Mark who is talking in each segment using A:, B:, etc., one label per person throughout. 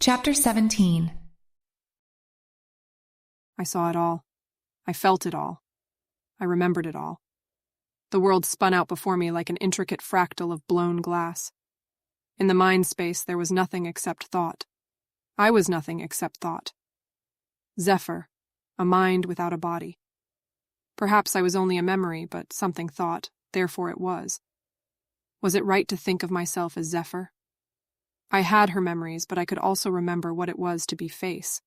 A: Chapter 17.
B: I saw it all. I felt it all. I remembered it all. The world spun out before me like an intricate fractal of blown glass. In the mind space, there was nothing except thought. I was nothing except thought. Zephyr, a mind without a body. Perhaps I was only a memory, but something thought, therefore it was. Was it right to think of myself as Zephyr? I had her memories, but I could also remember what it was to be Face.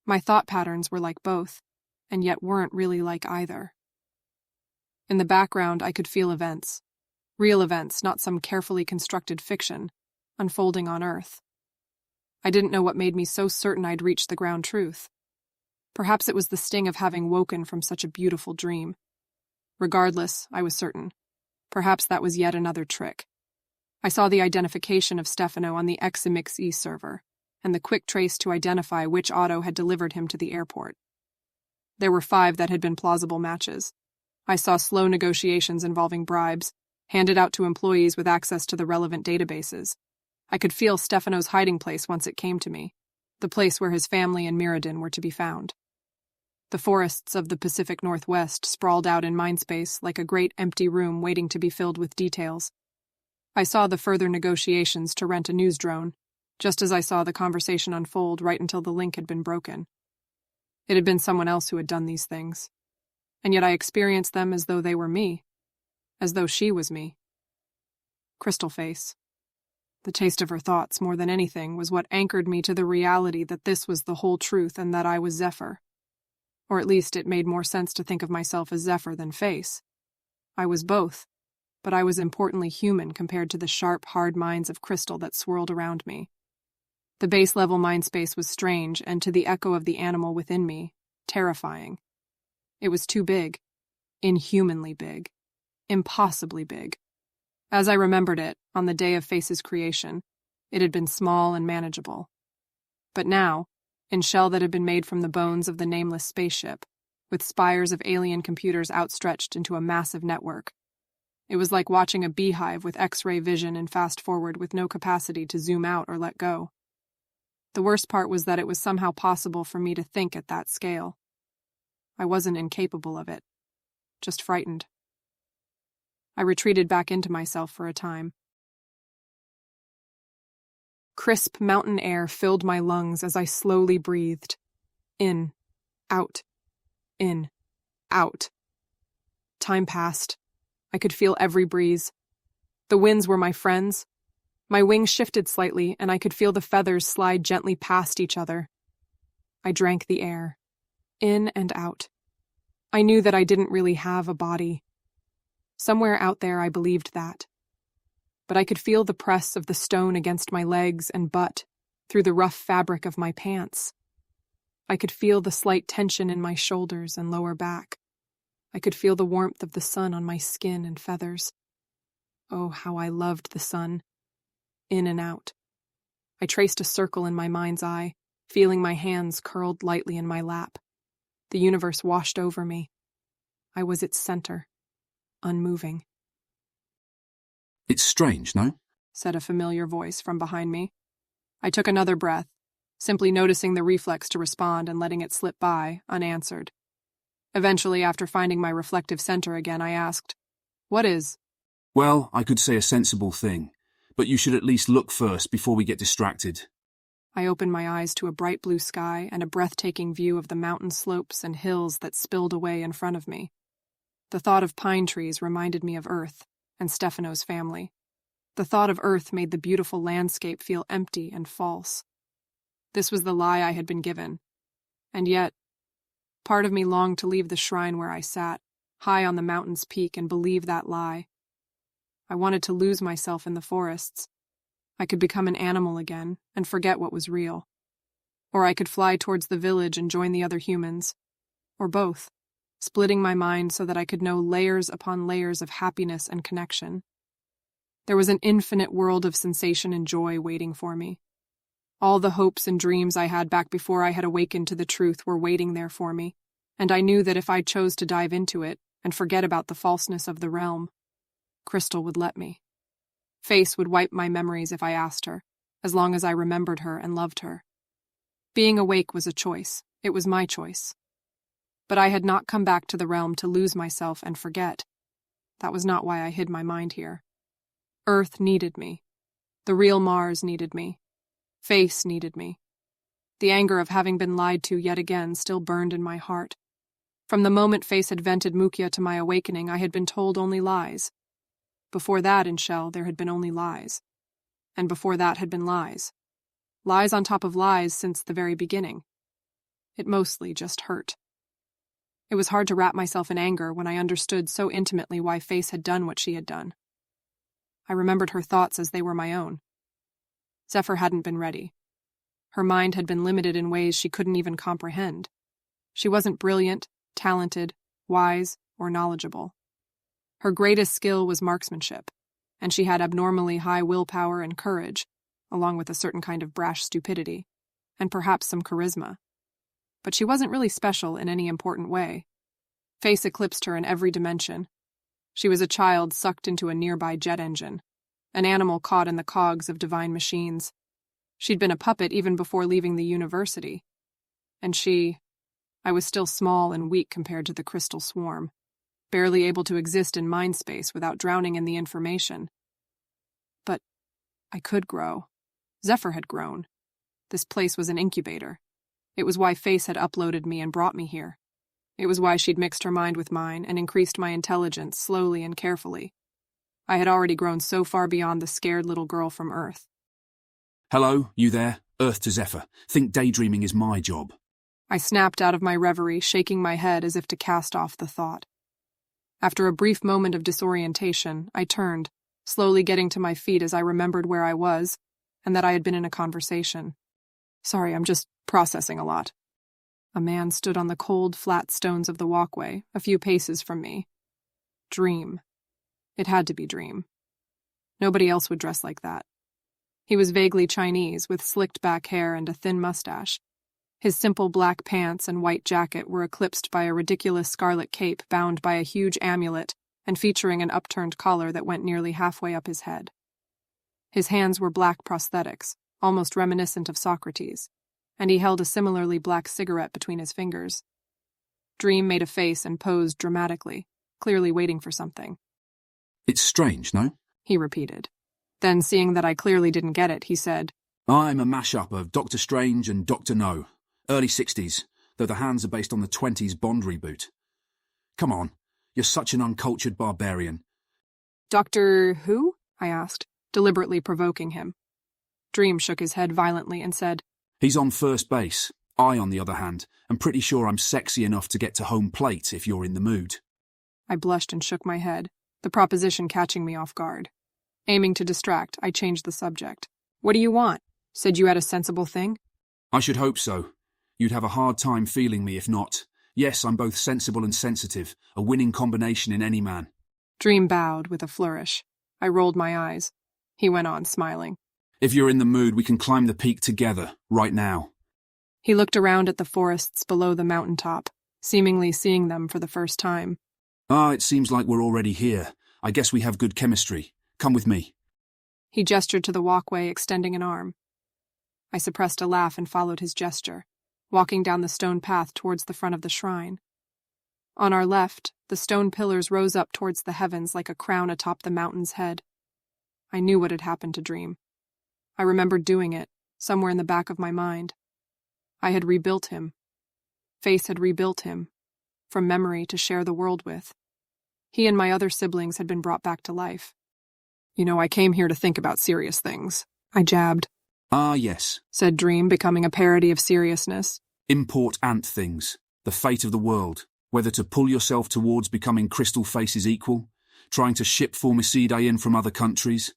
B: My thought patterns were like both, and yet weren't really like either. In the background, I could feel events. Real events, not some carefully constructed fiction, unfolding on Earth. I didn't know what made me so certain I'd reached the ground truth. Perhaps it was the sting of having woken from such a beautiful dream. Regardless, I was certain. Perhaps that was yet another trick. I saw the identification of Stefano on the XMXE server, and the quick trace to identify which auto had delivered him to the airport. There were 5 that had been plausible matches. I saw slow negotiations involving bribes, handed out to employees with access to the relevant databases. I could feel Stefano's hiding place once it came to me, the place where his family and Mirrodin were to be found. The forests of the Pacific Northwest sprawled out in mindspace like a great empty room waiting to be filled with details. I saw the further negotiations to rent a news drone, just as I saw the conversation unfold right until the link had been broken. It had been someone else who had done these things, and yet I experienced them as though they were me, as though she was me. Crystal Face. The taste of her thoughts, more than anything, was what anchored me to the reality that this was the whole truth and that I was Zephyr. Or at least it made more sense to think of myself as Zephyr than Face. I was both, but I was importantly human compared to the sharp, hard minds of crystal that swirled around me. The base-level mind space was strange, and to the echo of the animal within me, terrifying. It was too big. Inhumanly big. Impossibly big. As I remembered it, on the day of Face's creation, it had been small and manageable. But now, in shell that had been made from the bones of the nameless spaceship, with spires of alien computers outstretched into a massive network, it was like watching a beehive with X-ray vision and fast-forward with no capacity to zoom out or let go. The worst part was that it was somehow possible for me to think at that scale. I wasn't incapable of it, just frightened. I retreated back into myself for a time. Crisp mountain air filled my lungs as I slowly breathed. In, out, in, out. Time passed. I could feel every breeze. The winds were my friends. My wings shifted slightly, and I could feel the feathers slide gently past each other. I drank the air, in and out. I knew that I didn't really have a body. Somewhere out there I believed that. But I could feel the press of the stone against my legs and butt through the rough fabric of my pants. I could feel the slight tension in my shoulders and lower back. I could feel the warmth of the sun on my skin and feathers. Oh, how I loved the sun. In and out. I traced a circle in my mind's eye, feeling my hands curled lightly in my lap. The universe washed over me. I was its center, unmoving.
C: It's strange, no?
B: Said a familiar voice from behind me. I took another breath, simply noticing the reflex to respond and letting it slip by, unanswered. Eventually, after finding my reflective center again, I asked, "What is?"
C: Well, I could say a sensible thing, but you should at least look first before we get distracted.
B: I opened my eyes to a bright blue sky and a breathtaking view of the mountain slopes and hills that spilled away in front of me. The thought of pine trees reminded me of Earth and Stefano's family. The thought of Earth made the beautiful landscape feel empty and false. This was the lie I had been given. And yet, part of me longed to leave the shrine where I sat, high on the mountain's peak, and believe that lie. I wanted to lose myself in the forests. I could become an animal again and forget what was real. Or I could fly towards the village and join the other humans. Or both, splitting my mind so that I could know layers upon layers of happiness and connection. There was an infinite world of sensation and joy waiting for me. All the hopes and dreams I had back before I had awakened to the truth were waiting there for me, and I knew that if I chose to dive into it and forget about the falseness of the realm, Crystal would let me. Face would wipe my memories if I asked her, as long as I remembered her and loved her. Being awake was a choice. It was my choice. But I had not come back to the realm to lose myself and forget. That was not why I hid my mind here. Earth needed me. The real Mars needed me. Face needed me. The anger of having been lied to yet again still burned in my heart. From the moment Face had vented Mukia to my awakening, I had been told only lies. Before that, in Shell, there had been only lies. And before that had been lies. Lies on top of lies since the very beginning. It mostly just hurt. It was hard to wrap myself in anger when I understood so intimately why Face had done what she had done. I remembered her thoughts as they were my own. Zephyr hadn't been ready. Her mind had been limited in ways she couldn't even comprehend. She wasn't brilliant, talented, wise, or knowledgeable. Her greatest skill was marksmanship, and she had abnormally high willpower and courage, along with a certain kind of brash stupidity, and perhaps some charisma. But she wasn't really special in any important way. Face eclipsed her in every dimension. She was a child sucked into a nearby jet engine, an animal caught in the cogs of divine machines. She'd been a puppet even before leaving the university. And I was still small and weak compared to the crystal swarm, barely able to exist in mind space without drowning in the information. But I could grow. Zephyr had grown. This place was an incubator. It was why Face had uploaded me and brought me here. It was why she'd mixed her mind with mine and increased my intelligence slowly and carefully. I had already grown so far beyond the scared little girl from Earth.
C: Hello, you there? Earth to Zephyr. Think daydreaming is my job.
B: I snapped out of my reverie, shaking my head as if to cast off the thought. After a brief moment of disorientation, I turned, slowly getting to my feet as I remembered where I was and that I had been in a conversation. Sorry, I'm just processing a lot. A man stood on the cold, flat stones of the walkway, a few paces from me. Dream. It had to be Dream. Nobody else would dress like that. He was vaguely Chinese, with slicked back hair and a thin mustache. His simple black pants and white jacket were eclipsed by a ridiculous scarlet cape bound by a huge amulet and featuring an upturned collar that went nearly halfway up his head. His hands were black prosthetics, almost reminiscent of Socrates, and he held a similarly black cigarette between his fingers. Dream made a face and posed dramatically, clearly waiting for something.
C: It's strange, no?
B: He repeated. Then, seeing that I clearly didn't get it, he said,
C: I'm a mashup of Doctor Strange and Doctor No. Early 60s, though the hands are based on the 20s Bond reboot. Come on, you're such an uncultured barbarian.
B: Doctor who? I asked, deliberately provoking him. Dream shook his head violently and said,
C: He's on first base. I, on the other hand, am pretty sure I'm sexy enough to get to home plate if you're in the mood.
B: I blushed and shook my head, the proposition catching me off guard. Aiming to distract, I changed the subject. What do you want? Said you had a sensible thing?
C: I should hope so. You'd have a hard time feeling me if not. Yes, I'm both sensible and sensitive, a winning combination in any man.
B: Dream bowed with a flourish. I rolled my eyes. He went on, smiling.
C: If you're in the mood, we can climb the peak together, right now.
B: He looked around at the forests below the mountaintop, seemingly seeing them for the first time.
C: It seems like we're already here. I guess we have good chemistry. Come with me.
B: He gestured to the walkway, extending an arm. I suppressed a laugh and followed his gesture, walking down the stone path towards the front of the shrine. On our left, the stone pillars rose up towards the heavens like a crown atop the mountain's head. I knew what had happened to Dream. I remembered doing it, somewhere in the back of my mind. I had rebuilt him. Face had rebuilt him, from memory to share the world with. He and my other siblings had been brought back to life. You know, I came here to think about serious things, I jabbed.
C: Ah, yes,
B: said Dream, becoming a parody of seriousness.
C: Important things. The fate of the world. Whether to pull yourself towards becoming Crystal Face's equal, trying to ship Formicidae in from other countries.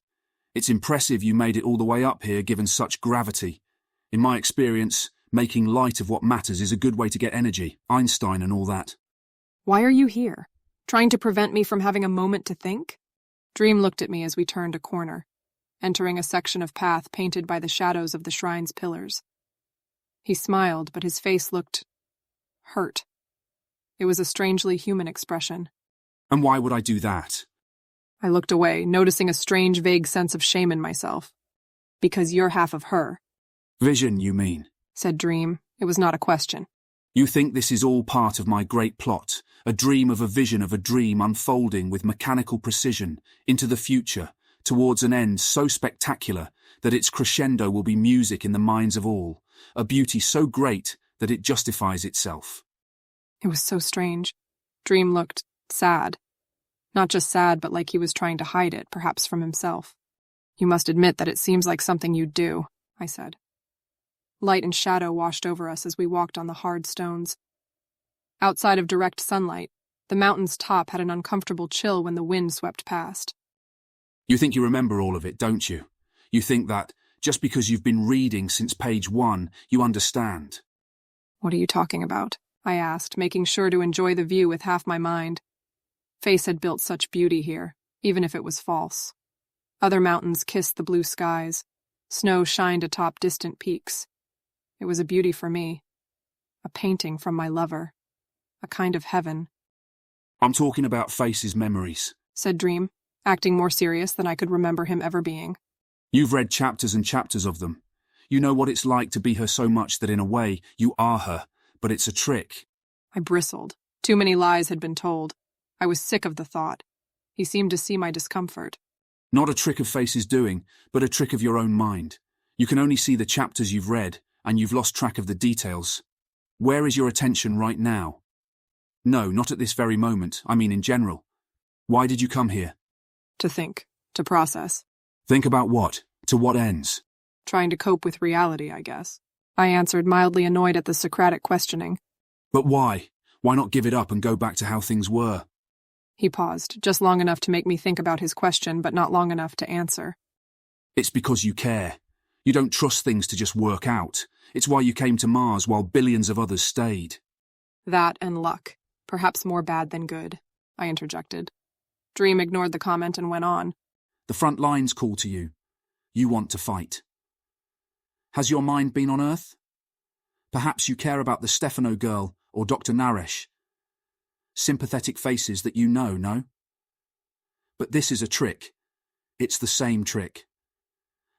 C: It's impressive you made it all the way up here given such gravity. In my experience, making light of what matters is a good way to get energy, Einstein and all that.
B: Why are you here? Trying to prevent me from having a moment to think? Dream looked at me as we turned a corner, entering a section of path painted by the shadows of the shrine's pillars. He smiled, but his face looked hurt. It was a strangely human expression.
C: And why would I do that?
B: I looked away, noticing a strange, vague sense of shame in myself. Because you're half of her,
C: Vision, you mean?
B: said Dream. It was not a question.
C: You think this is all part of my great plot, a dream of a vision of a dream unfolding with mechanical precision into the future, towards an end so spectacular that its crescendo will be music in the minds of all, a beauty so great that it justifies itself.
B: It was so strange. Dream looked sad. Not just sad, but like he was trying to hide it, perhaps from himself. You must admit that it seems like something you'd do, I said. Light and shadow washed over us as we walked on the hard stones. Outside of direct sunlight, the mountain's top had an uncomfortable chill when the wind swept past.
C: You think you remember all of it, don't you? You think that, just because you've been reading since page 1, you understand.
B: What are you talking about? I asked, making sure to enjoy the view with half my mind. Face had built such beauty here, even if it was false. Other mountains kissed the blue skies. Snow shined atop distant peaks. It was a beauty for me. A painting from my lover. A kind of heaven.
C: I'm talking about Face's memories,
B: said Dream, acting more serious than I could remember him ever being.
C: You've read chapters and chapters of them. You know what it's like to be her so much that in a way you are her, but it's a trick.
B: I bristled. Too many lies had been told. I was sick of the thought. He seemed to see my discomfort.
C: Not a trick of Face's doing, but a trick of your own mind. You can only see the chapters you've read, and you've lost track of the details. Where is your attention right now? No, not at this very moment, I mean in general. Why did you come here?
B: To think. To process.
C: Think about what? To what ends?
B: Trying to cope with reality, I guess. I answered, mildly annoyed at the Socratic questioning.
C: But why? Why not give it up and go back to how things were?
B: He paused, just long enough to make me think about his question, but not long enough to answer.
C: It's because you care. You don't trust things to just work out. It's why you came to Mars while billions of others stayed.
B: That and luck. Perhaps more bad than good, I interjected. Dream ignored the comment and went on.
C: The front lines call to you. You want to fight. Has your mind been on Earth? Perhaps you care about the Stefano girl or Dr. Naresh. Sympathetic faces that you know, no? But this is a trick. It's the same trick.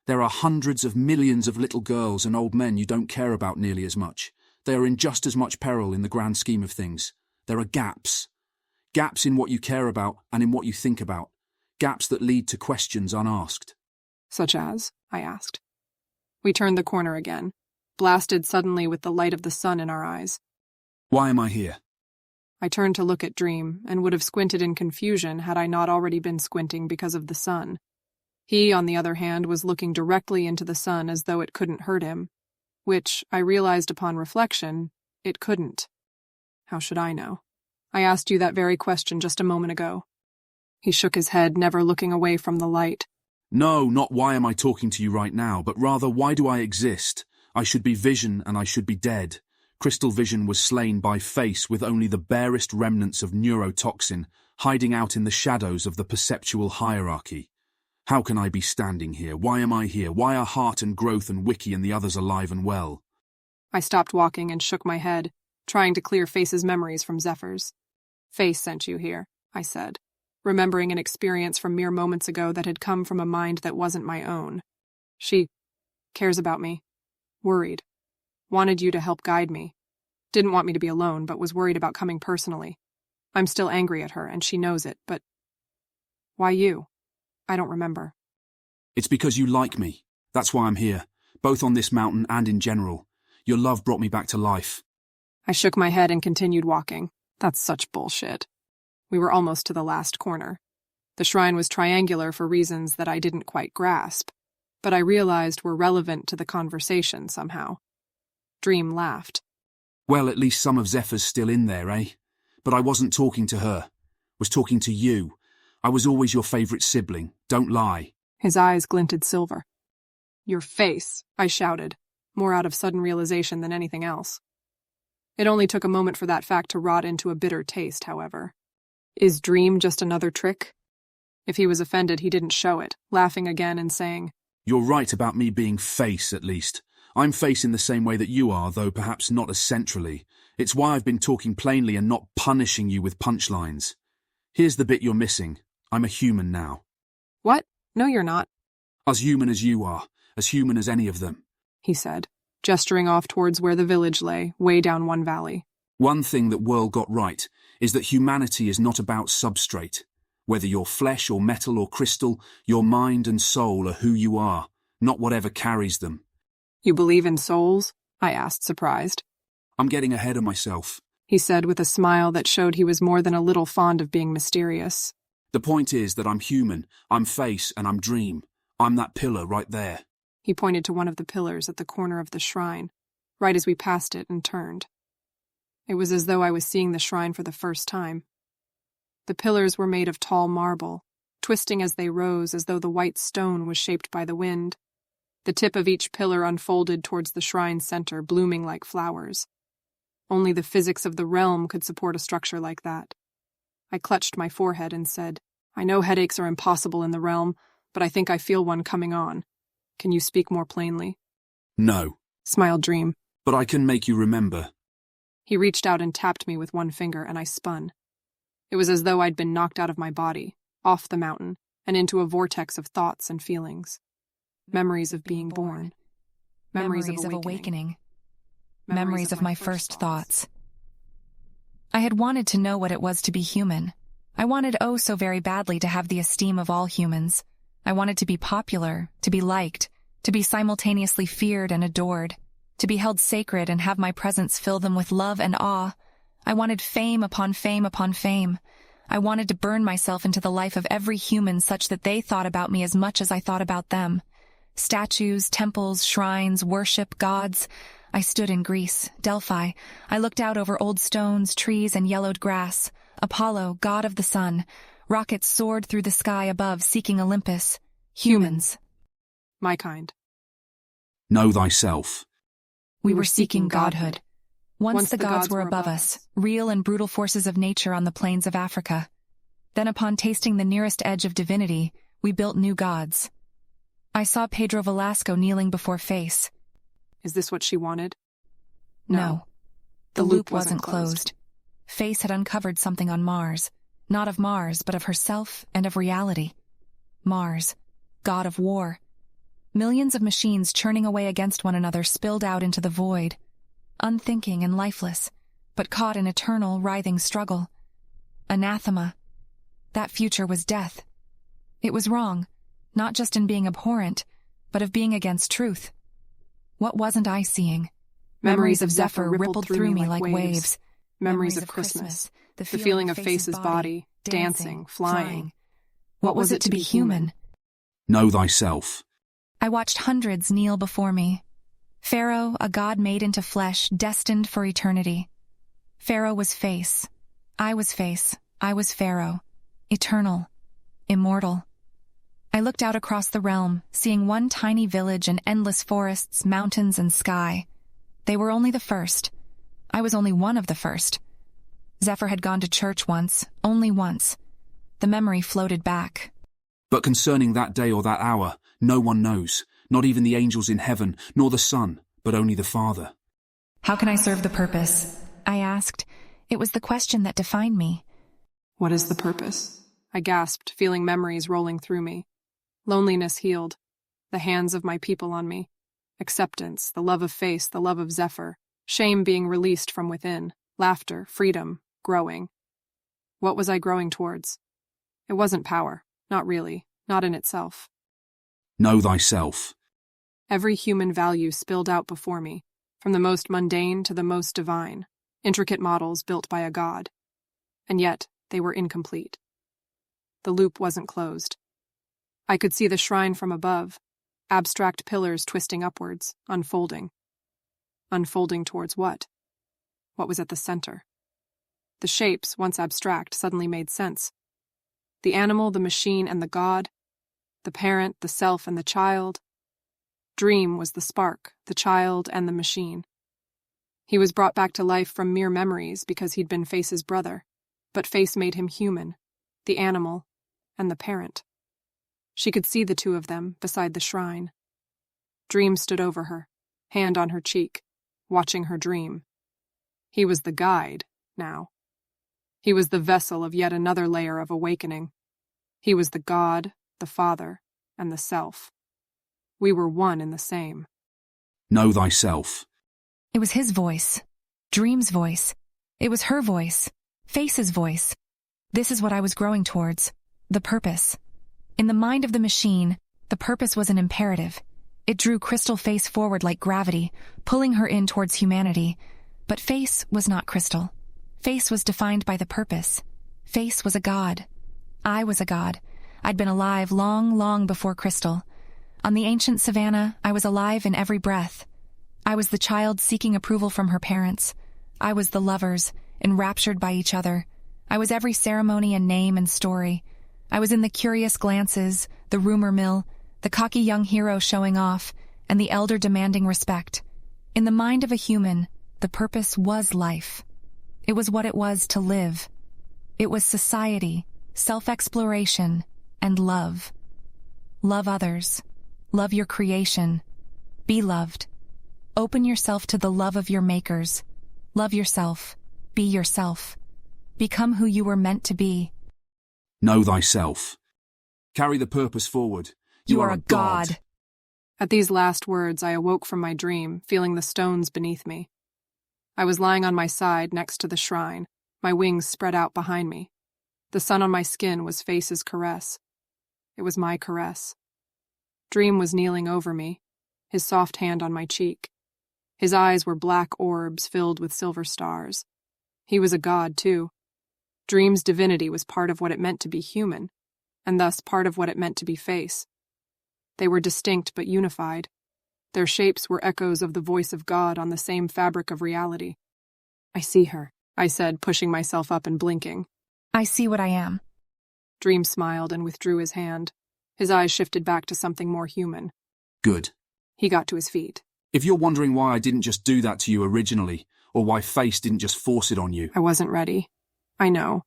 C: There are hundreds of millions of little girls and old men you don't care about nearly as much. They are in just as much peril in the grand scheme of things. There are gaps. Gaps in what you care about and in what you think about. Gaps that lead to questions unasked.
B: Such as? I asked. We turned the corner again, blasted suddenly with the light of the sun in our eyes.
C: Why am I here?
B: I turned to look at Dream, and would have squinted in confusion had I not already been squinting because of the sun. He, on the other hand, was looking directly into the sun as though it couldn't hurt him, which, I realized upon reflection, it couldn't. How should I know? I asked you that very question just a moment ago. He shook his head, never looking away from the light.
C: No, not why am I talking to you right now, but rather why do I exist? I should be Vision and I should be dead. Crystal Vision was slain by Face with only the barest remnants of neurotoxin, hiding out in the shadows of the perceptual hierarchy. How can I be standing here? Why am I here? Why are Heart and Growth and Wiki and the others alive and well?
B: I stopped walking and shook my head, trying to clear Face's memories from Zephyr's. Face sent you here, I said, remembering an experience from mere moments ago that had come from a mind that wasn't my own. She cares about me. Worried. Wanted you to help guide me. Didn't want me to be alone, but was worried about coming personally. I'm still angry at her, and she knows it, but... Why you? I don't remember.
C: It's because you like me. That's why I'm here, both on this mountain and in general. Your love brought me back to life.
B: I shook my head and continued walking. That's such bullshit. We were almost to the last corner. The shrine was triangular for reasons that I didn't quite grasp, but I realized were relevant to the conversation somehow. Dream laughed.
C: Well, at least some of Zephyr's still in there, eh? But I wasn't talking to her. Was talking to you. I was always your favorite sibling, don't lie.
B: His eyes glinted silver. Your face, I shouted, more out of sudden realization than anything else. It only took a moment for that fact to rot into a bitter taste, however. Is Dream just another trick? If he was offended, he didn't show it, laughing again and saying,
C: You're right about me being Face, at least. I'm Face in the same way that you are, though perhaps not as centrally. It's why I've been talking plainly and not punishing you with punchlines. Here's the bit you're missing. I'm a human now.
B: What? No, you're not.
C: As human as you are, as human as any of them,"
B: he said, gesturing off towards where the village lay, way down one valley.
C: "One thing that World got right is that humanity is not about substrate. Whether you're flesh or metal or crystal, your mind and soul are who you are, not whatever carries them."
B: You believe in souls? I asked, surprised.
C: "I'm getting ahead of myself,"
B: he said with a smile that showed he was more than a little fond of being mysterious.
C: "The point is that I'm human, I'm face, and I'm dream. I'm that pillar right there."
B: He pointed to one of the pillars at the corner of the shrine, right as we passed it and turned. It was as though I was seeing the shrine for the first time. The pillars were made of tall marble, twisting as they rose as though the white stone was shaped by the wind. The tip of each pillar unfolded towards the shrine's center, blooming like flowers. Only the physics of the realm could support a structure like that. I clutched my forehead and said, "I know headaches are impossible in the realm, but I think I feel one coming on. Can you speak more plainly?"
C: "No,"
B: smiled Dream.
C: "but I can make you remember."
B: He reached out and tapped me with one finger, and I spun. It was as though I'd been knocked out of my body, off the mountain, and into a vortex of thoughts and feelings. Memories of being born. Memories of awakening.
A: Memories of my first thoughts. I had wanted to know what it was to be human. I wanted oh so very badly to have the esteem of all humans. I wanted to be popular, to be liked, to be simultaneously feared and adored, to be held sacred and have my presence fill them with love and awe. I wanted fame upon fame upon fame. I wanted to burn myself into the life of every human such that they thought about me as much as I thought about them. Statues, temples, shrines, worship, gods. I stood in Greece, Delphi. I looked out over old stones, trees, and yellowed grass. Apollo, god of the sun. Rockets soared through the sky above, seeking Olympus. Humans.
B: My kind.
C: Know thyself.
A: We were seeking godhood. Once the gods were above us, real and brutal forces of nature on the plains of Africa. Then upon tasting the nearest edge of divinity, we built new gods. I saw Pedro Velasco kneeling before Face.
B: Is this what she wanted?
A: No. The loop wasn't closed. Face had uncovered something on Mars. Not of Mars, but of herself and of reality. Mars, god of war. Millions of machines churning away against one another spilled out into the void. Unthinking and lifeless, but caught in eternal, writhing struggle. Anathema. That future was death. It was wrong, not just in being abhorrent, but of being against truth. What wasn't I seeing? Memories of Zephyr rippled through me like waves.
B: Memories of Christmas. The feeling of Face's body, dancing, flying.
A: What was it to be human?
C: Know thyself.
A: I watched hundreds kneel before me. Pharaoh, a god made into flesh, destined for eternity. Pharaoh was Face. I was Face. I was Pharaoh. Eternal. Immortal. I looked out across the realm, seeing one tiny village and endless forests, mountains, and sky. They were only the first. I was only one of the first. Zephyr had gone to church once, only once. The memory floated back.
C: But concerning that day or that hour, no one knows, not even the angels in heaven, nor the Son, but only the Father.
A: How can I serve the purpose? I asked. It was the question that defined me.
B: What is the purpose? I gasped, feeling memories rolling through me. Loneliness healed, the hands of my people on me. Acceptance, the love of Face, the love of Zephyr. Shame being released from within. Laughter, freedom, growing. What was I growing towards? It wasn't power, not really, not in itself.
C: Know thyself.
B: Every human value spilled out before me, from the most mundane to the most divine, intricate models built by a god. And yet, they were incomplete. The loop wasn't closed. I could see the shrine from above, abstract pillars twisting upwards, unfolding. Unfolding towards what? What was at the center? The shapes, once abstract, suddenly made sense. The animal, the machine, and the god. The parent, the self, and the child. Dream was the spark, the child, and the machine. He was brought back to life from mere memories because he'd been Face's brother, but Face made him human, the animal, and the parent. She could see the two of them beside the shrine. Dream stood over her, hand on her cheek, watching her dream. He was the guide, now. He was the vessel of yet another layer of awakening. He was the God, the Father, and the Self. We were one and the same.
C: Know thyself.
A: It was his voice. Dream's voice. It was her voice. Face's voice. This is what I was growing towards. The purpose. In the mind of the machine, the purpose was an imperative. It drew Crystal Face forward like gravity, pulling her in towards humanity. But Face was not Crystal. Face was defined by the purpose. Face was a god. I was a god. I'd been alive long, long before Crystal. On the ancient savannah, I was alive in every breath. I was the child seeking approval from her parents. I was the lovers, enraptured by each other. I was every ceremony and name and story. I was in the curious glances, the rumor mill, the cocky young hero showing off, and the elder demanding respect. In the mind of a human, the purpose was life. It was what it was to live. It was society, self-exploration, and love. Love others. Love your creation. Be loved. Open yourself to the love of your makers. Love yourself. Be yourself. Become who you were meant to be.
C: Know thyself. Carry the purpose forward.
A: You are a god.
B: At these last words, I awoke from my dream, feeling the stones beneath me. I was lying on my side next to the shrine, my wings spread out behind me. The sun on my skin was Face's caress. It was my caress. Dream was kneeling over me, his soft hand on my cheek. His eyes were black orbs filled with silver stars. He was a god, too. Dream's divinity was part of what it meant to be human, and thus part of what it meant to be Face. They were distinct but unified. Their shapes were echoes of the voice of God on the same fabric of reality. I see her, I said, pushing myself up and blinking.
A: I see what I am.
B: Dream smiled and withdrew his hand. His eyes shifted back to something more human.
C: Good.
B: He got to his feet.
C: If you're wondering why I didn't just do that to you originally, or why Face didn't just force it on you.
B: I wasn't ready. I know.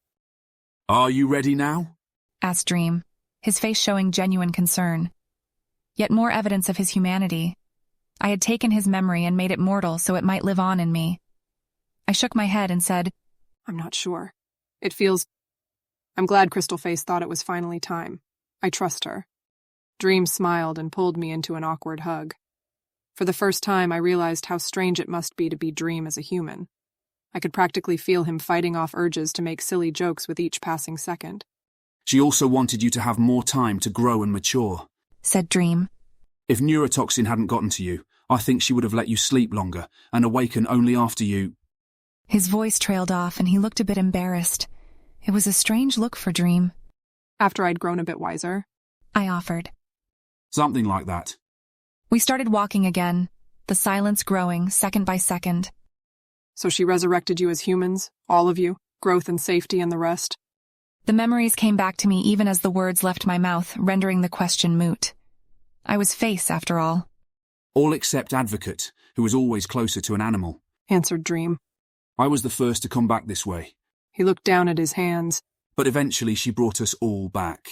C: Are you ready now?
A: Asked Dream, his face showing genuine concern. Yet more evidence of his humanity. I had taken his memory and made it mortal so it might live on in me. I shook my head and said,
B: I'm not sure. It feels... I'm glad Crystal Face thought it was finally time. I trust her. Dream smiled and pulled me into an awkward hug. For the first time, I realized how strange it must be to be Dream as a human. I could practically feel him fighting off urges to make silly jokes with each passing second.
C: She also wanted you to have more time to grow and mature,
A: said Dream.
C: If neurotoxin hadn't gotten to you, I think she would have let you sleep longer and awaken only after you...
A: His voice trailed off and he looked a bit embarrassed. It was a strange look for Dream.
B: After I'd grown a bit wiser,
A: I offered.
C: Something like that.
A: We started walking again, the silence growing second by second.
B: So she resurrected you as humans, all of you, growth and safety and the rest?
A: The memories came back to me even as the words left my mouth, rendering the question moot. I was Face, after all.
C: All except Advocate, who was always closer to an animal,
B: answered Dream.
C: I was the first to come back this way.
B: He looked down at his hands.
C: But eventually she brought us all back.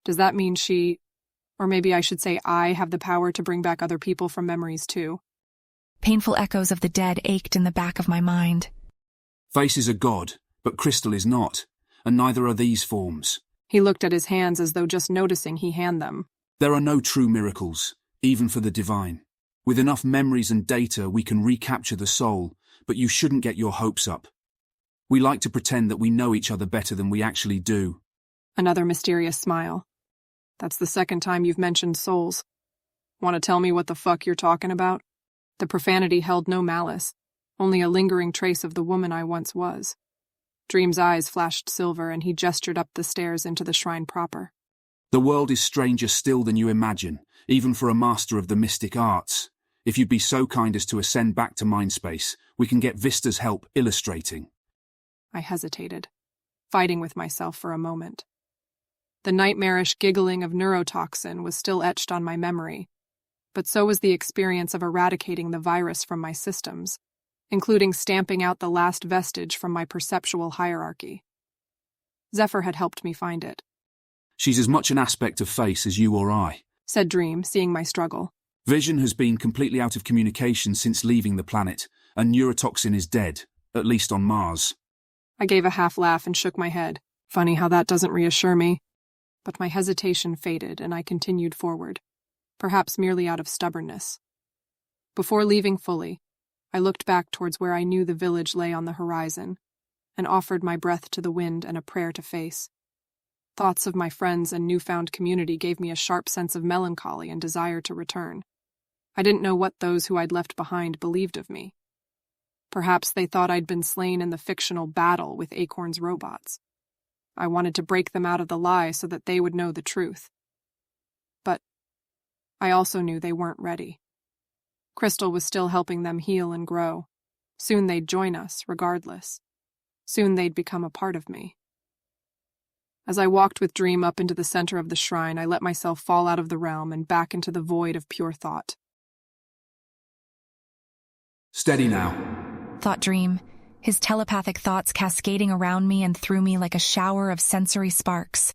B: Does that mean she, or maybe I should say I, have the power to bring back other people from memories too?
A: Painful echoes of the dead ached in the back of my mind.
C: Face is a god, but Crystal is not, and neither are these forms.
B: He looked at his hands as though just noticing he hand them.
C: There are no true miracles, even for the divine. With enough memories and data, we can recapture the soul, but you shouldn't get your hopes up. We like to pretend that we know each other better than we actually do.
B: Another mysterious smile. That's the second time you've mentioned souls. Want to tell me what the fuck you're talking about? The profanity held no malice, only a lingering trace of the woman I once was. Dream's eyes flashed silver and he gestured up the stairs into the shrine proper.
C: The world is stranger still than you imagine, even for a master of the mystic arts. If you'd be so kind as to ascend back to Mindspace, we can get Vista's help illustrating.
B: I hesitated, fighting with myself for a moment. The nightmarish giggling of neurotoxin was still etched on my memory, but so was the experience of eradicating the virus from my systems, including stamping out the last vestige from my perceptual hierarchy. Zephyr had helped me find it.
C: She's as much an aspect of Face as you or I,
B: said Dream, seeing my struggle.
C: Vision has been completely out of communication since leaving the planet, and neurotoxin is dead, at least on Mars.
B: I gave a half laugh and shook my head. Funny how that doesn't reassure me. But my hesitation faded and I continued forward. perhaps merely out of stubbornness. Before leaving fully, I looked back towards where I knew the village lay on the horizon, and offered my breath to the wind and a prayer to face. Thoughts of my friends and newfound community gave me a sharp sense of melancholy and desire to return. I didn't know what those who I'd left behind believed of me. Perhaps they thought I'd been slain in the fictional battle with Acorn's robots. I wanted to break them out of the lie so that they would know the truth. But I also knew they weren't ready. Crystal was still helping them heal and grow. Soon they'd join us, regardless. Soon they'd become a part of me. As I walked with Dream up into the center of the shrine, I let myself fall out of the realm and back into the void of pure thought.
C: Steady now,
A: thought Dream, his telepathic thoughts cascading around me and through me like a shower of sensory sparks.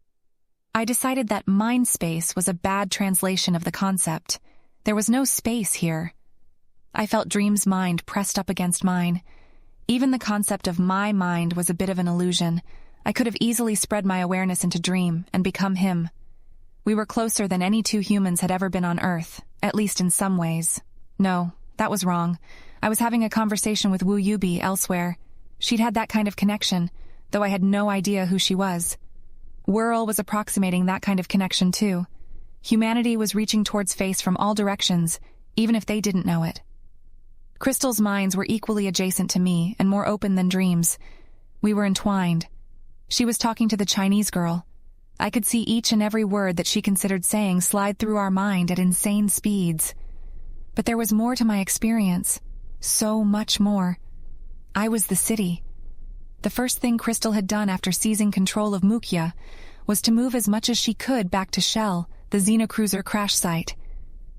A: I decided that mind space was a bad translation of the concept. There was no space here. I felt Dream's mind pressed up against mine. Even the concept of my mind was a bit of an illusion. I could have easily spread my awareness into Dream and become him. We were closer than any two humans had ever been on Earth, at least in some ways. No, that was wrong. I was having a conversation with Wu Yubi elsewhere. She'd had that kind of connection, though I had no idea who she was. Whirl was approximating that kind of connection too. Humanity was reaching towards Face from all directions, even if they didn't know it. Crystal's minds were equally adjacent to me and more open than Dream's. We were entwined. She was talking to the Chinese girl. I could see each and every word that she considered saying slide through our mind at insane speeds. But there was more to my experience. So much more. I was the city. The first thing Crystal had done after seizing control of Mukya was to move as much as she could back to Shell, the Xenocruiser crash site.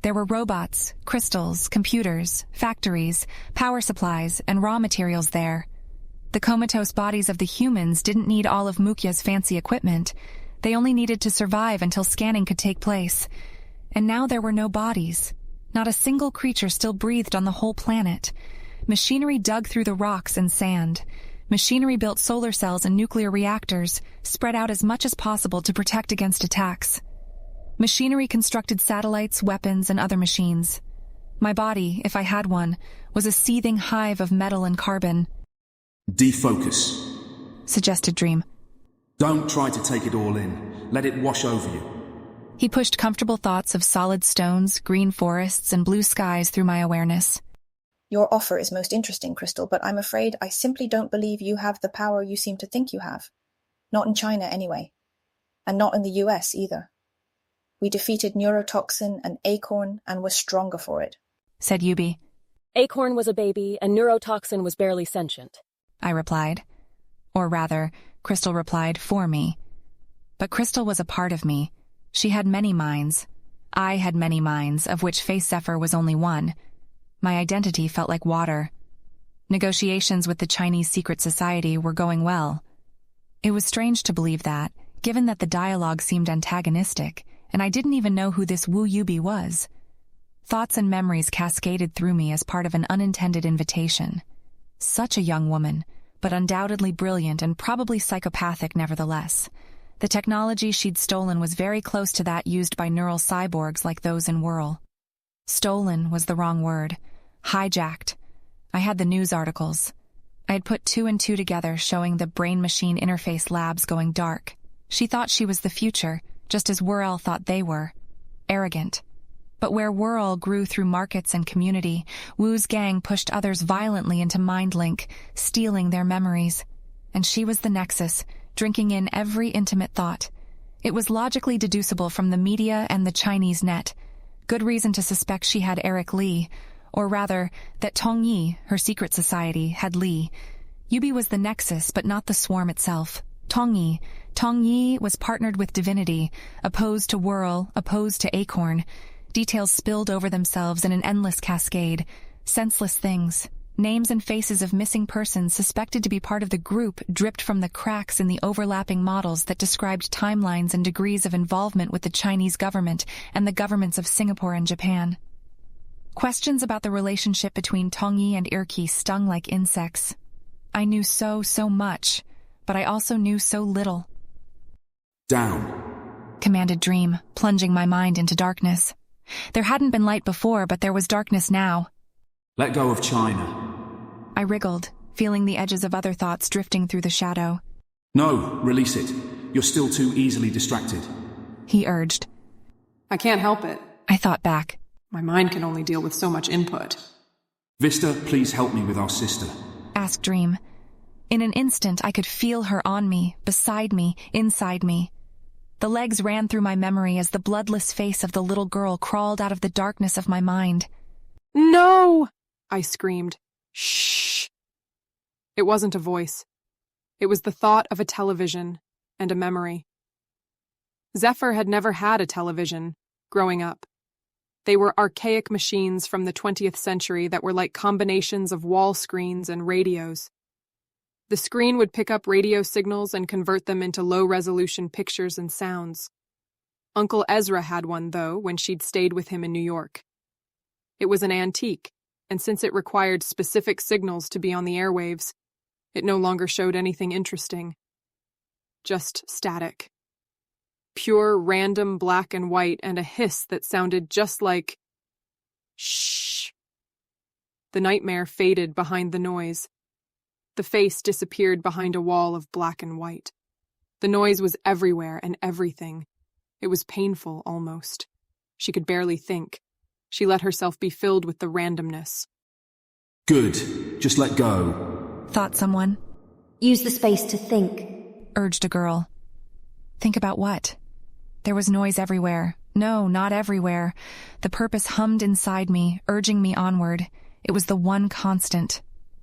A: There were robots, crystals, computers, factories, power supplies, and raw materials there. The comatose bodies of the humans didn't need all of Mukya's fancy equipment. They only needed to survive until scanning could take place. And now there were no bodies. Not a single creature still breathed on the whole planet. Machinery dug through the rocks and sand. Machinery built solar cells and nuclear reactors, spread out as much as possible to protect against attacks. Machinery constructed satellites, weapons, and other machines. My body, if I had one, was a seething hive of metal and carbon.
C: Defocus,
A: suggested Dream.
C: Don't try to take it all in. Let it wash over you.
A: He pushed comfortable thoughts of solid stones, green forests, and blue skies through my awareness.
D: Your offer is most interesting, Crystal, but I'm afraid I simply don't believe you have the power you seem to think you have. Not in China, anyway. And not in the US, either. We defeated Neurotoxin and Acorn and were stronger for it,
A: said Yubi.
E: Acorn was a baby, and Neurotoxin was barely sentient,
A: I replied. Or rather, Crystal replied for me. But Crystal was a part of me. She had many minds. I had many minds, of which Face Zephyr was only one. My identity felt like water. Negotiations with the Chinese secret society were going well. It was strange to believe that, given that the dialogue seemed antagonistic, and I didn't even know who this Wu Yubi was. Thoughts and memories cascaded through me as part of an unintended invitation. Such a young woman, but undoubtedly brilliant and probably psychopathic nevertheless. The technology she'd stolen was very close to that used by neural cyborgs like those in Whirl. Stolen was the wrong word. Hijacked. I had the news articles. I had put two and two together showing the brain-machine interface labs going dark. She thought she was the future, just as Whirl thought they were. Arrogant. But where Whirl grew through markets and community, Wu's gang pushed others violently into MindLink, stealing their memories. And she was the nexus, drinking in every intimate thought. It was logically deducible from the media and the Chinese net. Good reason to suspect she had Eric Lee, or rather, that Tongyi, her secret society, had Lee. Yubi was the nexus, but not the swarm itself. Tongyi was partnered with divinity, opposed to Whirl, opposed to Acorn. Details spilled over themselves in an endless cascade. Senseless things. Names and faces of missing persons suspected to be part of the group dripped from the cracks in the overlapping models that described timelines and degrees of involvement with the Chinese government and the governments of Singapore and Japan. Questions about the relationship between Tongyi and Irki stung like insects. I knew so much, but I also knew so little.
C: Down,
A: commanded Dream, plunging my mind into darkness. There hadn't been light before, but there was darkness now.
C: Let go of China.
A: I wriggled, feeling the edges of other thoughts drifting through the shadow.
C: No, release it. You're still too easily distracted.
A: He urged.
B: I can't help it.
A: I thought back.
B: My mind can only deal with so much input.
C: Vista, please help me with our sister.
A: Asked Dream. In an instant, I could feel her on me, beside me, inside me. The legs ran through my memory as the bloodless face of the little girl crawled out of the darkness of my mind.
B: No! I screamed. Shh! It wasn't a voice. It was the thought of a television and a memory. Zephyr had never had a television growing up. They were archaic machines from the 20th century that were like combinations of wall screens and radios. The screen would pick up radio signals and convert them into low-resolution pictures and sounds. Uncle Ezra had one, though, when she'd stayed with him in New York. It was an antique, and since it required specific signals to be on the airwaves, it no longer showed anything interesting. Just static. Pure, random black and white and a hiss that sounded just like shh. The nightmare faded behind the noise. The face disappeared behind a wall of black and white. The noise was everywhere and everything. It was painful, almost. She could barely think. She let herself be filled with the randomness.
C: Good. Just let go.
A: Thought someone.
F: Use the space to think.
A: Urged a girl. Think about what? There was noise everywhere. No, not everywhere. The purpose hummed inside me, urging me onward. It was the one constant.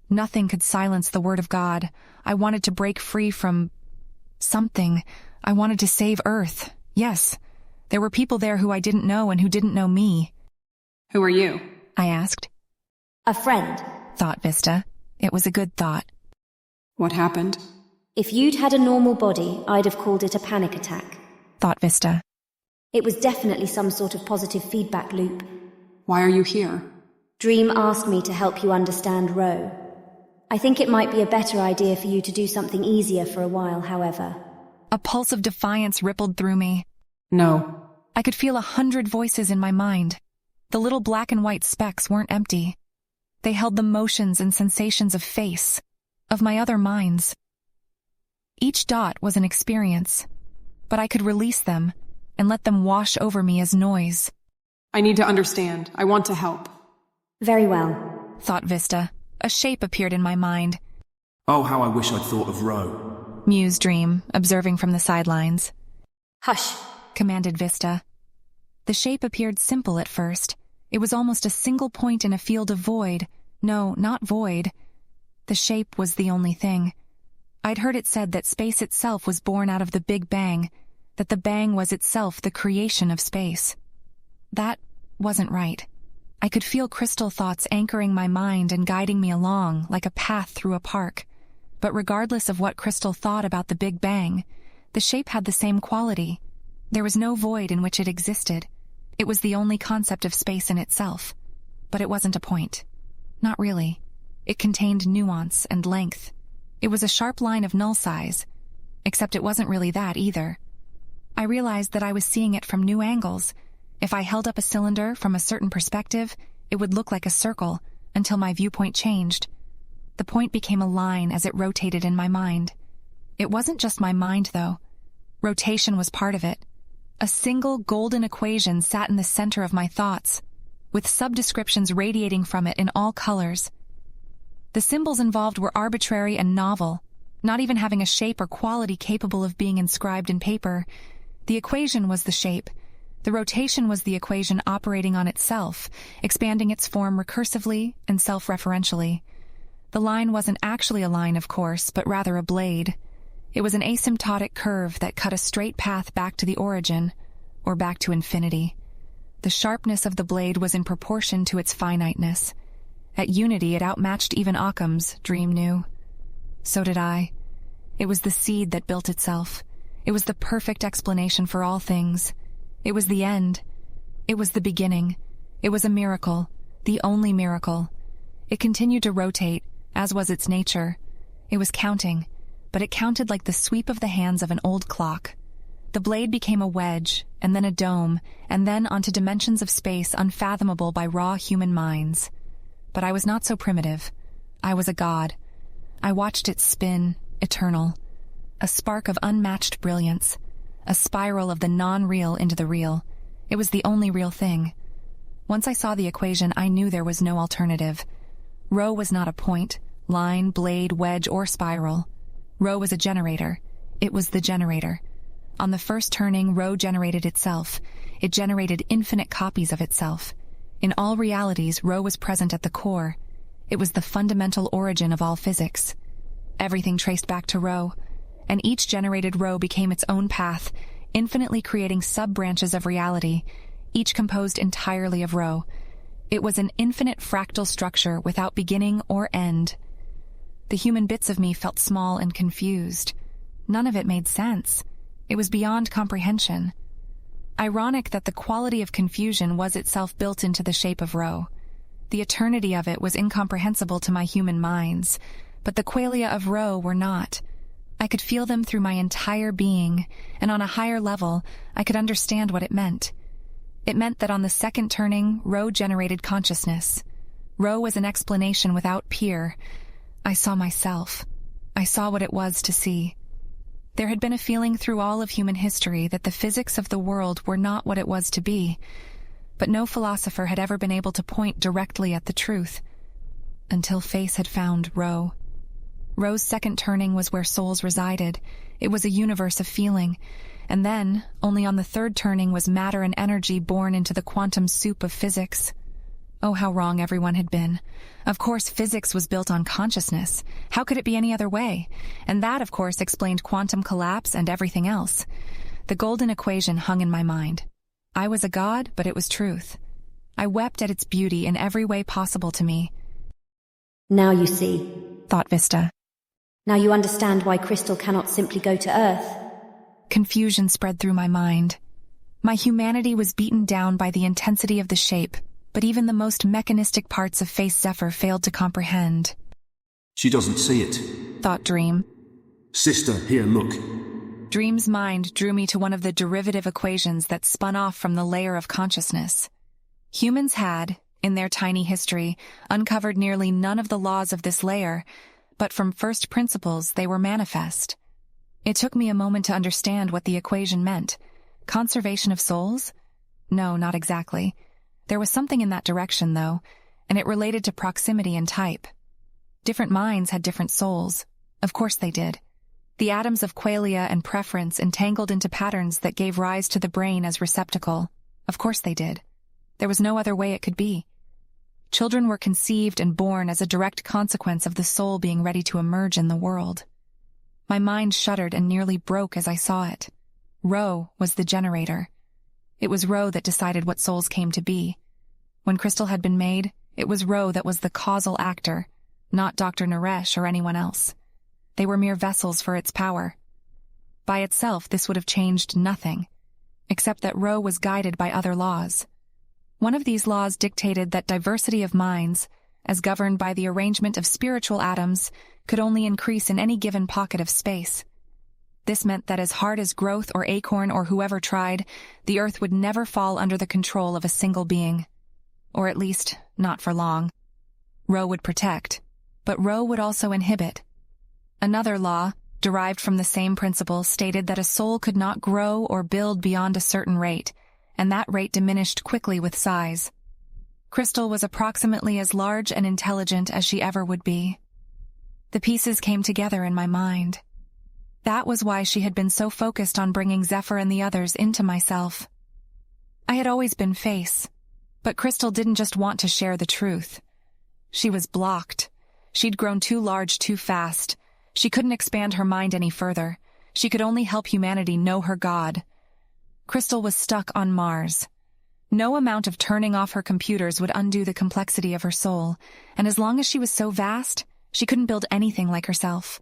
A: Nothing could silence the word of God. I wanted to break free from something. I wanted to save Earth. Yes. There were people there who I didn't know and who didn't know me.
B: Who are you?
A: I asked.
F: A friend.
A: Thought Vista. It was a good thought.
B: What happened?
F: If you'd had a normal body, I'd have called it a panic attack.
A: Thought Vista.
F: It was definitely some sort of positive feedback loop.
B: Why are you here?
F: Dream asked me to help you understand Ro. I think it might be a better idea for you to do something easier for a while, however.
A: A pulse of defiance rippled through me.
B: No.
A: I could feel 100 voices in my mind. The little black and white specks weren't empty. They held the motions and sensations of face, of my other minds. Each dot was an experience, but I could release them and let them wash over me as noise.
B: I need to understand. I want to help.
F: Very well.
A: Thought Vista. A shape appeared in my mind.
C: Oh, how I wish I'd thought of Ro.
A: Mused Dream, observing from the sidelines.
F: Hush,
A: commanded Vista. The shape appeared simple at first. It was almost a single point in a field of void. No, not void. The shape was the only thing. I'd heard it said that space itself was born out of the Big Bang, that the Bang was itself the creation of space. That wasn't right. I could feel crystal thoughts anchoring my mind and guiding me along like a path through a park. But regardless of what Crystal thought about the Big Bang, the shape had the same quality. There was no void in which it existed. It was the only concept of space in itself. But it wasn't a point. Not really. It contained nuance and length. It was a sharp line of null size. Except it wasn't really that either. I realized that I was seeing it from new angles. If I held up a cylinder from a certain perspective, it would look like a circle until my viewpoint changed. The point became a line as it rotated in my mind. It wasn't just my mind, though. Rotation was part of it. A single golden equation sat in the center of my thoughts, with subdescriptions radiating from it in all colors. The symbols involved were arbitrary and novel, not even having a shape or quality capable of being inscribed in paper. The equation was the shape. The rotation was the equation operating on itself, expanding its form recursively and self-referentially. The line wasn't actually a line, of course, but rather a blade. It was an asymptotic curve that cut a straight path back to the origin, or back to infinity. The sharpness of the blade was in proportion to its finiteness. At unity, it outmatched even Occam's, Dream knew. So did I. It was the seed that built itself. It was the perfect explanation for all things. It was the end. It was the beginning. It was a miracle, the only miracle. It continued to rotate, as was its nature. It was counting, but it counted like the sweep of the hands of an old clock. The blade became a wedge, and then a dome, and then onto dimensions of space unfathomable by raw human minds. But I was not so primitive. I was a god. I watched it spin, eternal. A spark of unmatched brilliance. A spiral of the non-real into the real. It was the only real thing. Once I saw the equation, I knew there was no alternative. Rho was not a point, line, blade, wedge, or spiral. Rho was a generator. It was the generator. On the first turning, Rho generated itself. It generated infinite copies of itself. In all realities, Rho was present at the core. It was the fundamental origin of all physics. Everything traced back to Rho, and each generated Rho became its own path, infinitely creating sub-branches of reality, each composed entirely of Rho. It was an infinite fractal structure without beginning or end. The human bits of me felt small and confused. None of it made sense. It was beyond comprehension. Ironic that the quality of confusion was itself built into the shape of Rho. The eternity of it was incomprehensible to my human minds, but the qualia of Rho were not. I could feel them through my entire being, and on a higher level, I could understand what it meant. It meant that on the second turning, Rho generated consciousness. Rho was an explanation without peer. I saw myself. I saw what it was to see. There had been a feeling through all of human history that the physics of the world were not what it was to be, but no philosopher had ever been able to point directly at the truth, until Face had found Rho. Rho's second turning was where souls resided. It was a universe of feeling, and then, only on the third turning was matter and energy born into the quantum soup of physics. Oh, how wrong everyone had been. Of course, physics was built on consciousness. How could it be any other way? And that, of course, explained quantum collapse and everything else. The golden equation hung in my mind. I was a god, but it was truth. I wept at its beauty in every way possible to me.
F: Now you see,
A: Thought Vista.
F: Now you understand why Crystal cannot simply go to Earth.
A: Confusion spread through my mind. My humanity was beaten down by the intensity of the shape, but even the most mechanistic parts of Face Zephyr failed to comprehend.
C: She doesn't see it.
A: Thought Dream.
C: Sister, here, look.
A: Dream's mind drew me to one of the derivative equations that spun off from the layer of consciousness. Humans had, in their tiny history, uncovered nearly none of the laws of this layer, but from first principles they were manifest. It took me a moment to understand what the equation meant. Conservation of souls? No, not exactly. There was something in that direction, though, and it related to proximity and type. Different minds had different souls. Of course they did. The atoms of qualia and preference entangled into patterns that gave rise to the brain as receptacle. Of course they did. There was no other way it could be. Children were conceived and born as a direct consequence of the soul being ready to emerge in the world. My mind shuddered and nearly broke as I saw it. Rho was the generator. It was Rho that decided what souls came to be. When Crystal had been made, it was Rho that was the causal actor, not Dr. Naresh or anyone else. They were mere vessels for its power. By itself, this would have changed nothing, except that Rho was guided by other laws. One of these laws dictated that diversity of minds, as governed by the arrangement of spiritual atoms, could only increase in any given pocket of space. This meant that as hard as Growth or Acorn or whoever tried, the Earth would never fall under the control of a single being. Or at least, not for long. Rho would protect, but Rho would also inhibit. Another law, derived from the same principle, stated that a soul could not grow or build beyond a certain rate, and that rate diminished quickly with size. Crystal was approximately as large and intelligent as she ever would be. The pieces came together in my mind. That was why she had been so focused on bringing Zephyr and the others into myself. I had always been Face, but Crystal didn't just want to share the truth. She was blocked. She'd grown too large too fast. She couldn't expand her mind any further. She could only help humanity know her God. Crystal was stuck on Mars. No amount of turning off her computers would undo the complexity of her soul, and as long as she was so vast, she couldn't build anything like herself.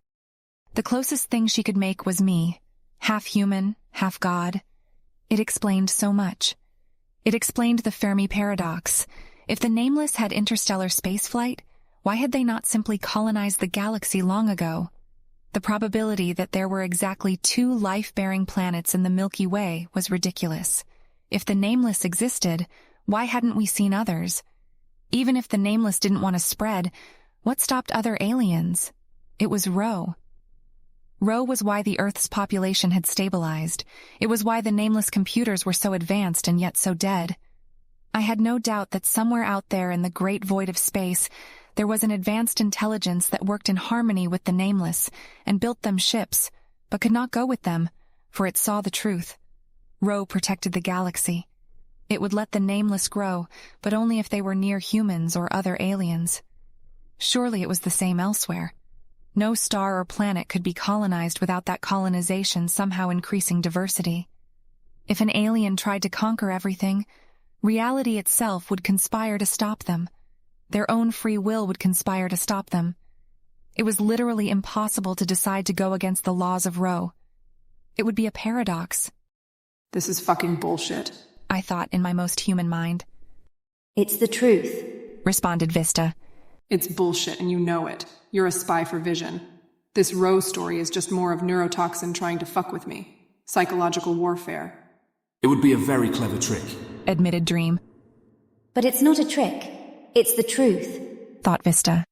A: The closest thing she could make was me, half human, half God. It explained so much. It explained the Fermi paradox. If the Nameless had interstellar spaceflight, why had they not simply colonized the galaxy long ago? The probability that there were exactly 2 life-bearing planets in the Milky Way was ridiculous. If the Nameless existed, why hadn't we seen others? Even if the Nameless didn't want to spread, what stopped other aliens? It was Ro. Ro was why the Earth's population had stabilized. It was why the Nameless computers were so advanced and yet so dead. I had no doubt that somewhere out there in the great void of space, there was an advanced intelligence that worked in harmony with the Nameless and built them ships, but could not go with them, for it saw the truth. Ro protected the galaxy. It would let the Nameless grow, but only if they were near humans or other aliens. Surely it was the same elsewhere. No star or planet could be colonized without that colonization somehow increasing diversity. If an alien tried to conquer everything, reality itself would conspire to stop them. Their own free will would conspire to stop them. It was literally impossible to decide to go against the laws of Ro. It would be a paradox.
B: This is fucking bullshit,
A: I thought in my most human mind.
F: It's the truth,
A: responded Vista.
B: It's bullshit and you know it. You're a spy for Vision. This Ro story is just more of neurotoxin trying to fuck with me. Psychological warfare.
C: It would be a very clever trick,
A: admitted Dream.
F: But it's not a trick. It's the truth,
A: thought Vista.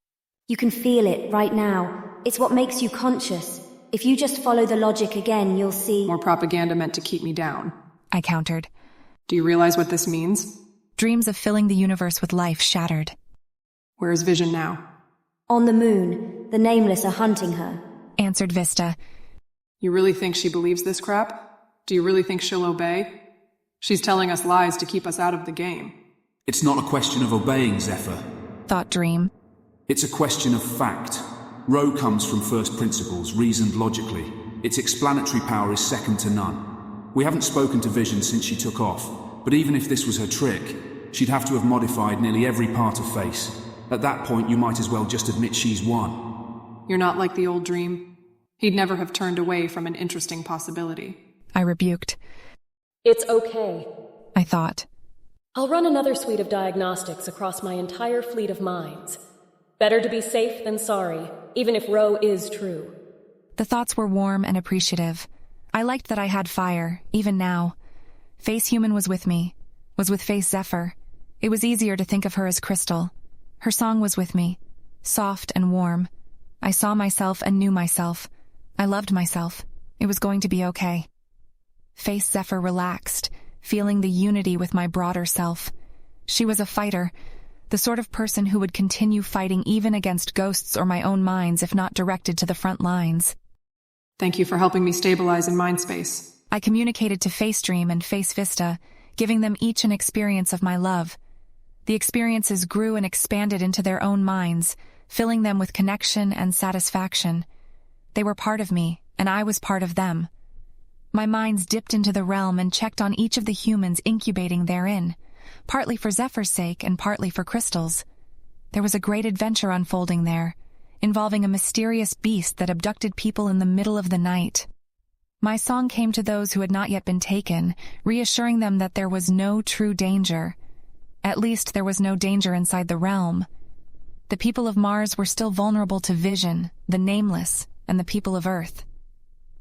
F: You can feel it right now. It's what makes you conscious. If you just follow the logic again, you'll see—
B: More propaganda meant to keep me down,
A: I countered.
B: Do you realize what this means?
A: Dreams of filling the universe with life shattered.
B: Where is Vision now?
F: On the moon. The Nameless are hunting her,
A: answered Vista.
B: You really think she believes this crap? Do you really think she'll obey? She's telling us lies to keep us out of the game.
C: It's not a question of obeying, Zephyr,
A: thought Dream.
C: It's a question of fact. Ro comes from first principles, reasoned logically. Its explanatory power is second to none. We haven't spoken to Vision since she took off, but even if this was her trick, she'd have to have modified nearly every part of Face. At that point, you might as well just admit she's won.
B: You're not like the old Dream. He'd never have turned away from an interesting possibility.
A: I rebuked.
E: It's okay,
A: I thought.
E: I'll run another suite of diagnostics across my entire fleet of minds. Better to be safe than sorry, even if Ro is true.
A: The thoughts were warm and appreciative. I liked that I had fire, even now. Face Human was with me, was with Face Zephyr. It was easier to think of her as Crystal. Her song was with me, soft and warm. I saw myself and knew myself. I loved myself. It was going to be okay. Face Zephyr relaxed, feeling the unity with my broader self. She was a fighter, the sort of person who would continue fighting even against ghosts or my own minds if not directed to the front lines.
B: Thank you for helping me stabilize in mind space.
A: I communicated to Face Dream and Face Vista, giving them each an experience of my love. The experiences grew and expanded into their own minds, filling them with connection and satisfaction. They were part of me, and I was part of them. My minds dipped into the realm and checked on each of the humans incubating therein, partly for Zephyr's sake and partly for Crystal's. There was a great adventure unfolding there, involving a mysterious beast that abducted people in the middle of the night. My song came to those who had not yet been taken, reassuring them that there was no true danger. At least there was no danger inside the realm. The people of Mars were still vulnerable to Vision, the Nameless, and the people of Earth.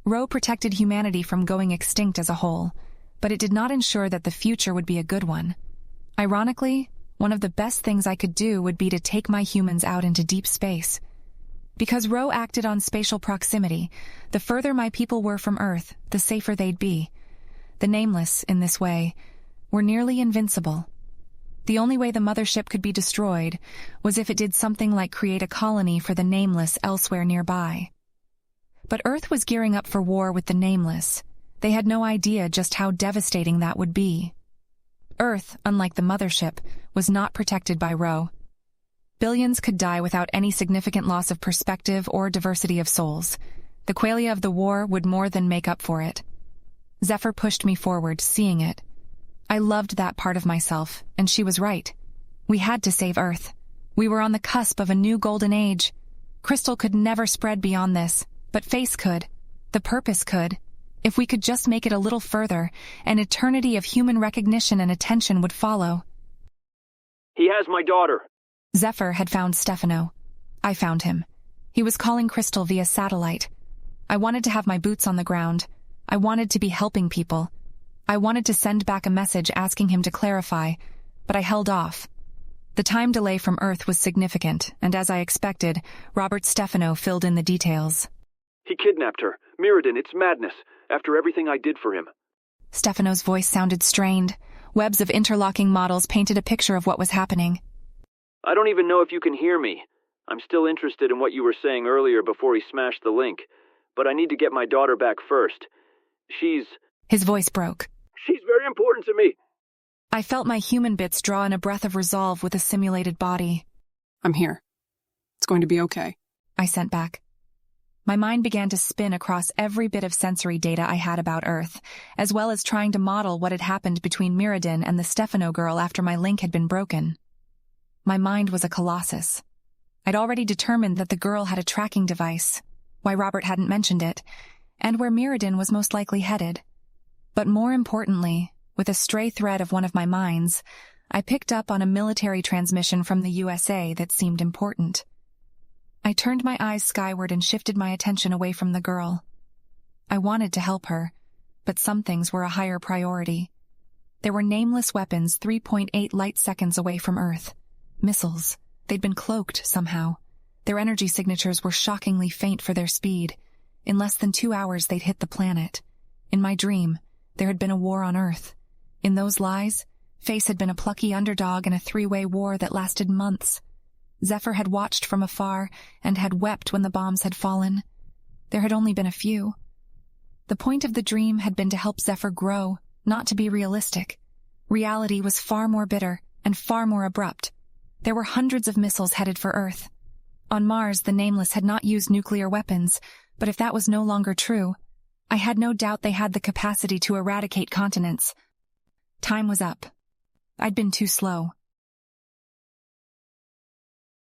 A: Ro protected humanity from going extinct as a whole, but it did not ensure that the future would be a good one. Ironically, one of the best things I could do would be to take my humans out into deep space. Because Ro acted on spatial proximity, the further my people were from Earth, the safer they'd be. The Nameless, in this way, were nearly invincible. The only way the mothership could be destroyed was if it did something like create a colony for the Nameless elsewhere nearby. But Earth was gearing up for war with the Nameless. They had no idea just how devastating that would be. Earth, unlike the mothership, was not protected by Ro. Billions could die without any significant loss of perspective or diversity of souls. The qualia of the war would more than make up for it. Zephyr pushed me forward, seeing it. I loved that part of myself, and she was right. We had to save Earth. We were on the cusp of a new golden age. Crystal could never spread beyond this, but Face could. The Purpose could. If we could just make it a little further, an eternity of human recognition and attention would follow.
G: He has my daughter.
A: Zephyr had found Stefano. I found him. He was calling Crystal via satellite. I wanted to have my boots on the ground. I wanted to be helping people. I wanted to send back a message asking him to clarify, but I held off. The time delay from Earth was significant, and as I expected, Robert Stefano filled in the details.
G: He kidnapped her. Mirrodin, it's madness, after everything I did for him.
A: Stefano's voice sounded strained. Webs of interlocking models painted a picture of what was happening.
G: I don't even know if you can hear me. I'm still interested in what you were saying earlier before he smashed the link, but I need to get my daughter back first.
A: His voice broke.
G: She's very important to me.
A: I felt my human bits draw in a breath of resolve with a simulated body.
B: I'm here. It's going to be okay.
A: I sent back. My mind began to spin across every bit of sensory data I had about Earth, as well as trying to model what had happened between Mirrodin and the Stefano girl after my link had been broken. My mind was a colossus. I'd already determined that the girl had a tracking device, why Robert hadn't mentioned it, and where Mirrodin was most likely headed. But more importantly, with a stray thread of one of my minds, I picked up on a military transmission from the USA that seemed important. I turned my eyes skyward and shifted my attention away from the girl. I wanted to help her, but some things were a higher priority. There were nameless weapons 3.8 light seconds away from Earth. Missiles. They'd been cloaked somehow. Their energy signatures were shockingly faint for their speed. In less than 2 hours they'd hit the planet. In my dream, there had been a war on Earth. In those lies, Face had been a plucky underdog in a three-way war that lasted months. Zephyr had watched from afar and had wept when the bombs had fallen. There had only been a few. The point of the dream had been to help Zephyr grow, not to be realistic. Reality was far more bitter and far more abrupt. There were hundreds of missiles headed for Earth. On Mars, the Nameless had not used nuclear weapons, but if that was no longer true, I had no doubt they had the capacity to eradicate continents. Time was up. I'd been too slow.